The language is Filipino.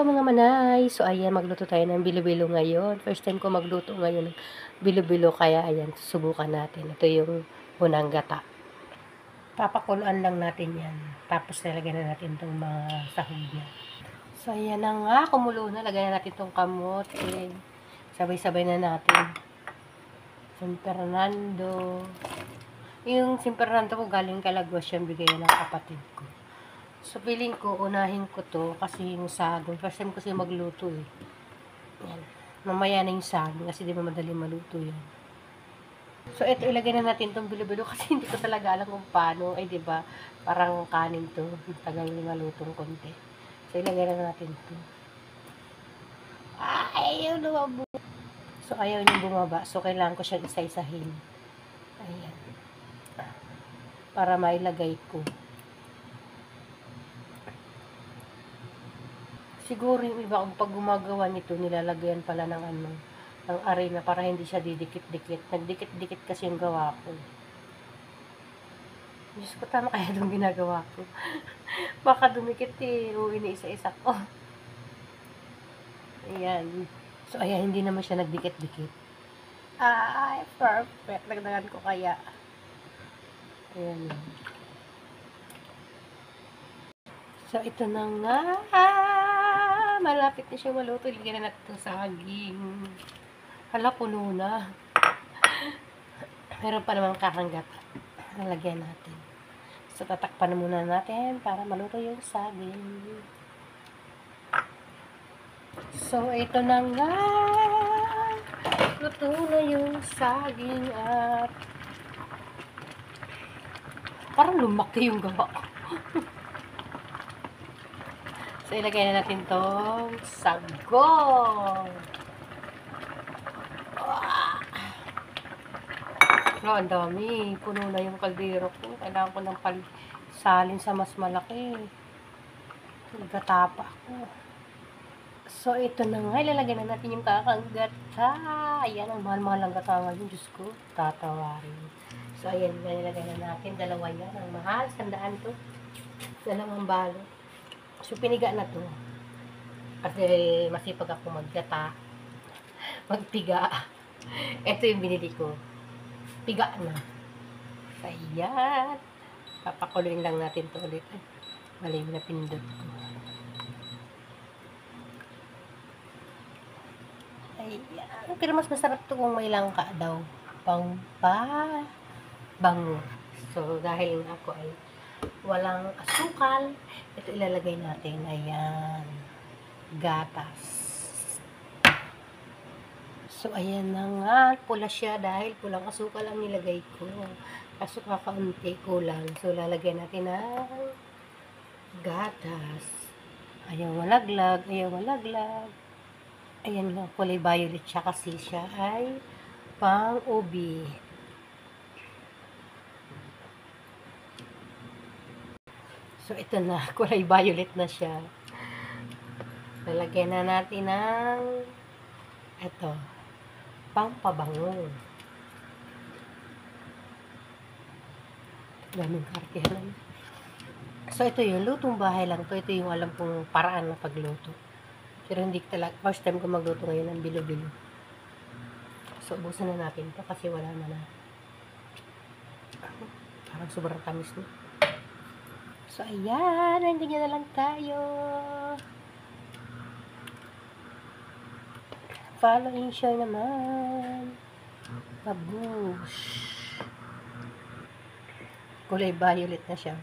mga manay! So ayan, magluto tayo ng bilo-bilo ngayon. First time ko magluto ngayon ng bilo-bilo, kaya ayan, susubukan natin. Ito yung unang gata. Papakuluan lang natin yan. Tapos nilagyan na natin itong mga sahog niya. So ayan na nga, kumulo na. Lagyan na natin itong kamote. Sabay-sabay na natin. San Fernando. Yung San Fernando ko galing Calagwas, yung bigay ng kapatid ko. So, feeling ko, unahin ko to kasi yung saging. First time kasi magluto eh. Yan. Mamaya na yung saging kasi di ba madali maluto yan. So, ito ilagay na natin itong bilo-bilo kasi hindi ko talaga alam kung paano. Ay, di ba parang kanin to. Tagal malutong konti. So, ilagay na natin to. Ayaw lumabo. So, ayaw niyang bumaba. So, kailangan ko siyang isa-isahin. Ayan. Para mailagay ko. Siguro yung iba, pag gumagawa nito, nilalagyan pala ng ng arena para hindi siya didikit-dikit. Nagdikit-dikit kasi yung gawa ko. Diyos ko, tama kaya itong ginagawa ko. Baka dumikit eh, o iniisa-isa ko. Ayan. So, ayan, hindi naman siya nagdikit-dikit. Ay, perfect. Nagdagan ko kaya. Ayan. So, ito na nga. Malapit na siya maluto. Ilagyan na natin itong saging. Hala, puno na. Meron pa naman kakanggat. Nalagyan natin. So, tatakpan na muna natin para maluto yung saging. So, ito na nga. Luto na yung saging at parang lumaki yung gawa. So, ilagay na natin tong sagong. No, ang dami. Puno na yung kaldero ko. Kailangan ko ng salin sa mas malaki. Naggatapa ako. So, ito na nga. Ilalagay na natin yung kakanggata. Ayan, ang mahal-mahal ang gata ngayon. Diyos ko, tatawarin. So, ayan, nilagay na natin. Dalawa yan. Ang mahal. 100 to. 2 balot. So, piniga na to. Kasi masipag ako maggata. Magpiga. Ito yung binili ko. Piga na. So, ayan. Papakuloyin lang natin to ulit. Mali na pindot ko. Ayan. Pero mas masarap to kung may langka daw. Bango. So, dahil ako ay walang asukal, ito ilalagay natin. Ayan. Gatas. So, ayan na nga. Pula siya dahil pulang asukal ang nilagay ko. Kaso kakaunti kulang. So, lalagyan natin ng gatas. Ayaw malaglag. Ayan nga, kulay violet siya kasi siya ay pang-ubi. So, ito na. Kulay violet na siya. Lalagyan na natin ng ito, pang-pabango. Daming kartihan. So, ito yung lutong bahay lang to. Ito yung alam kong paraan na pagluto. Pero hindi talaga, first time ko magluto ngayon ng bilo-bilo. So, ubusan na natin to kasi wala na. Parang sobrang tamis na. So, ayan. Nandiyan na lang tayo. Follow and share naman. Babush. Kulay violet na siya.